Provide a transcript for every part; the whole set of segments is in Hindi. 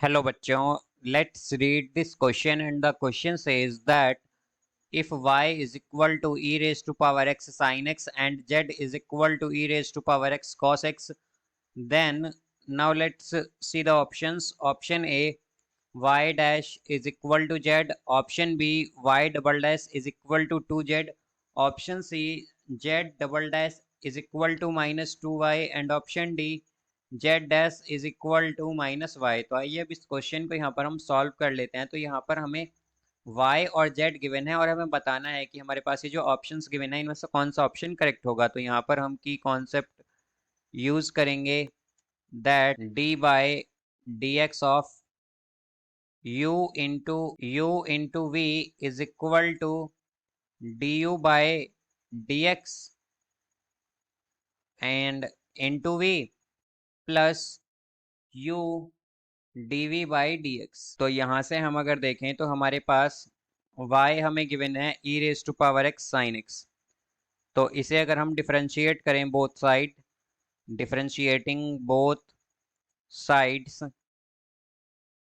Hello बच्चों, let's read this question and the question says that if y is equal to e raised to power x sin x and z is equal to e raised to power x cos x, then now let's see the options. Option A, y dash is equal to z. Option B, y double dash is equal to 2z. Option C, z double dash is equal to minus 2y. And option D, z dash is equal to minus y. तो आइए अब इस क्वेश्चन को यहाँ पर हम सॉल्व कर लेते हैं। तो यहाँ पर हमें y और z गिवन है और हमें बताना है कि हमारे पास ये जो ऑप्शंस गिवन है इनमें से कौन सा ऑप्शन करेक्ट होगा। तो यहाँ पर हम की कॉन्सेप्ट यूज करेंगे that d by dx of u into v is equal to du by dx and into v plus u dv by dx। तो यहाँ से हम अगर देखें तो हमारे पास y हमें गिवन है e raise to power x sin x। तो इसे अगर हम डिफरेंशिएट करें both side, differentiating both sides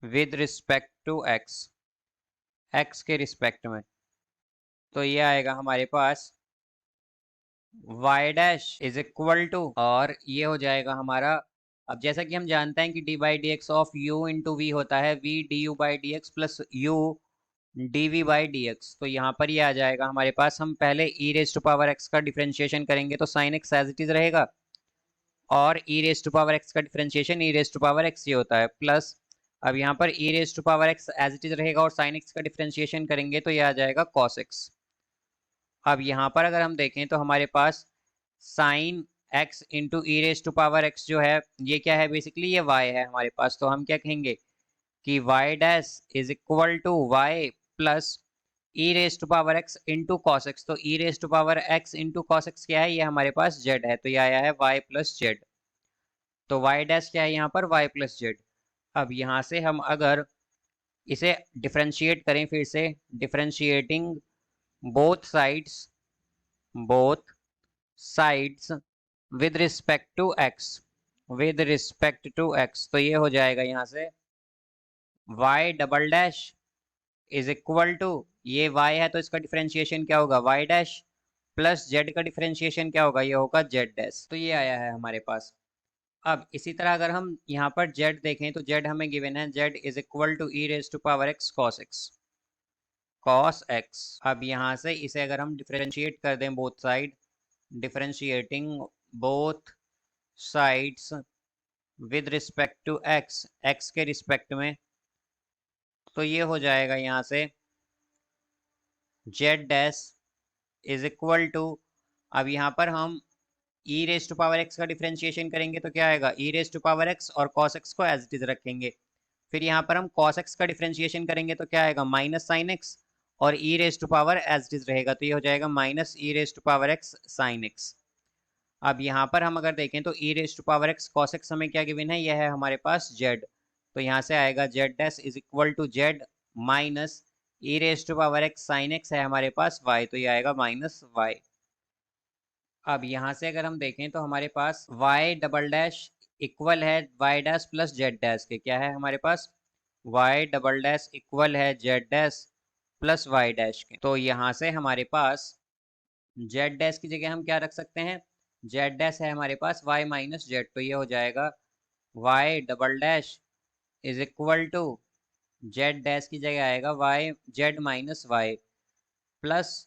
with respect to x के रिस्पेक्ट में, तो ये आएगा हमारे पास y dash is equal to, और ये हो जाएगा हमारा। अब जैसा कि हम जानते हैं कि D by D X of u into V होता है v D U by D X plus u D V by D X. तो यहाँ पर ये आ जाएगा हमारे पास। हम पहले e raise to power x का डिफरेंशिएशन करेंगे तो sin x as it is रहेगा, और e raise to power x का differentiation e raise to power x ये होता है प्लस। अब यहाँ पर e raise to power x as it is रहेगा और sin x का डिफरेंशिएशन करेंगे तो ये आ जाएगा cos x। अब यहाँ पर अगर हम देखें तो हमारे पास sine x into e raise to power x जो है ये क्या है, बेसिकली ये y है हमारे पास। तो हम क्या कहेंगे कि y dash is equal to y plus e raise to power x into cos x. तो e raise to power x into cos x क्या है, ये हमारे पास z है, तो ये आया है y प्लस z। तो y डैश क्या है यहाँ पर, y प्लस z। अब यहाँ से हम अगर इसे डिफरेंशिएट करें, फिर से differentiating both sides with respect to x, तो ये हो जाएगा यहाँ से y double dash is equal to, ये y है तो इसका डिफरेंशिएशन क्या होगा y डैश प्लस z का डिफरेंशिएशन क्या होगा, ये होगा z डैश। तो ये आया है हमारे पास। अब इसी तरह अगर हम यहाँ पर z देखें तो z हमें गिवन है z is equal to e raise to power x cos x। अब यहाँ से इसे अगर हम डिफरेंशिएट कर दें both side, differentiating both sides with respect to x के रिस्पेक्ट में, तो ये हो जाएगा यहाँ से z dash is equal to. अब यहाँ पर हम e raise to power x का डिफरेंशिएशन करेंगे तो क्या आएगा, e raise to power x और cos x को एज इट इज रखेंगे। फिर यहाँ पर हम cos x का डिफरेंशिएशन करेंगे तो क्या आएगा, माइनस साइन x, और e raise to power as it is रहेगा तो ये हो जाएगा minus e raise to power x sine x। अब यहाँ पर हम अगर देखें तो e raise to power x cos x हमें क्या गिवन है, यह है हमारे पास z। तो यहाँ से आएगा z dash is equal to z minus e raise to power x sine x है हमारे पास y, तो ये आएगा माइनस y। अब यहाँ से अगर हम देखें तो हमारे पास y डबल डैश इक्वल है y dash plus z dash के, क्या है हमारे पास y डबल डैश इक्वल है z dash plus y dash के। तो यहाँ से हमारे पास z डैश की जगह हम क्या रख सकते हैं, z डैश है हमारे पास y माइनस z, तो ये हो जाएगा y double dash is equal to z dash की जगह आएगा y z minus y plus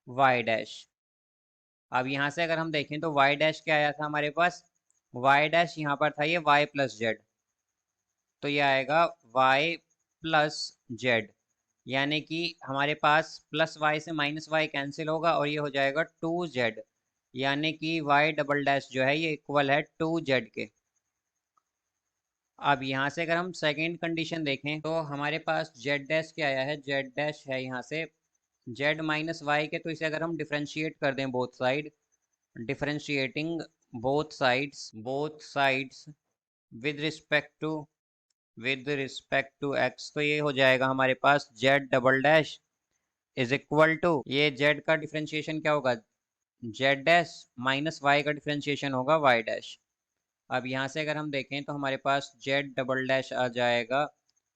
y dash. अब यहाँ से अगर हम देखें तो y डैश क्या आया था हमारे पास, y डैश यहाँ पर था ये y प्लस z, तो ये आएगा y प्लस z, यानी कि हमारे पास प्लस y से माइनस y कैंसिल होगा और ये हो जाएगा 2z, यानी कि y डबल डैश जो है ये इक्वल है 2z के। अब यहाँ से अगर हम सेकेंड कंडीशन देखें तो हमारे पास z डैश क्या आया है, z डैश है यहाँ से z माइनस y के। तो इसे अगर हम डिफरेंशिएट कर दें both side, differentiating both sides with respect to x, तो ये हो जाएगा हमारे पास z double dash is equal to, ये z का डिफरेंशिएशन क्या होगा z डैश माइनस y का डिफरेंशिएशन होगा y डैश। अब यहाँ से अगर हम देखें तो हमारे पास जेड डबल डैश आ जाएगा।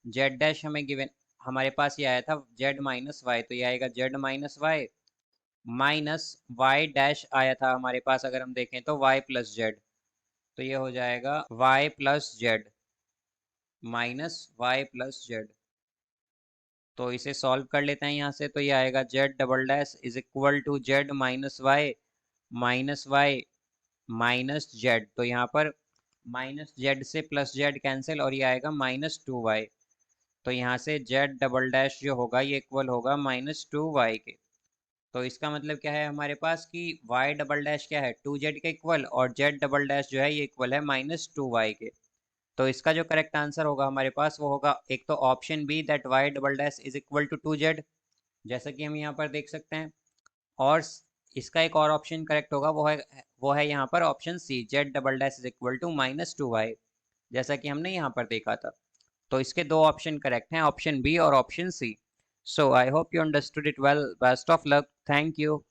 जेड डैश हमें गिवन, हमारे पास ये आया था जेड माइनस वाई, तो ये आएगा z minus y, minus y dash आया था हमारे पास अगर हम देखें तो वाई प्लस जेड, तो ये हो जाएगा y plus z minus y plus z. तो इसे सॉल्व कर लेते हैं यहाँ से, तो ये आएगा z double dash is equal to z minus y minus z, तो यहाँ पर माइनस जेड से प्लस जेड कैंसिल और ये आएगा -2y। तो यहाँ से जेड डबल डैश जो होगा ये इक्वल होगा -2y के। तो इसका मतलब क्या है हमारे पास कि y डबल डैश क्या है 2z के इक्वल, और z डबल डैश जो है ये इक्वल है -2y के। तो इसका जो करेक्ट आंसर होगा हमारे पास वो होगा एक तो option B, that y double dash is equal to 2z, जैसा कि हम यहाँ पर देख सकते हैं। और इसका एक और ऑप्शन करेक्ट होगा, वो है यहाँ पर option C, z double dash is equal to -2y, जैसा कि हमने यहाँ पर देखा था। तो इसके दो ऑप्शन करेक्ट हैं, ऑप्शन बी और option C. So I hope you understood it well. Best of luck. Thank you.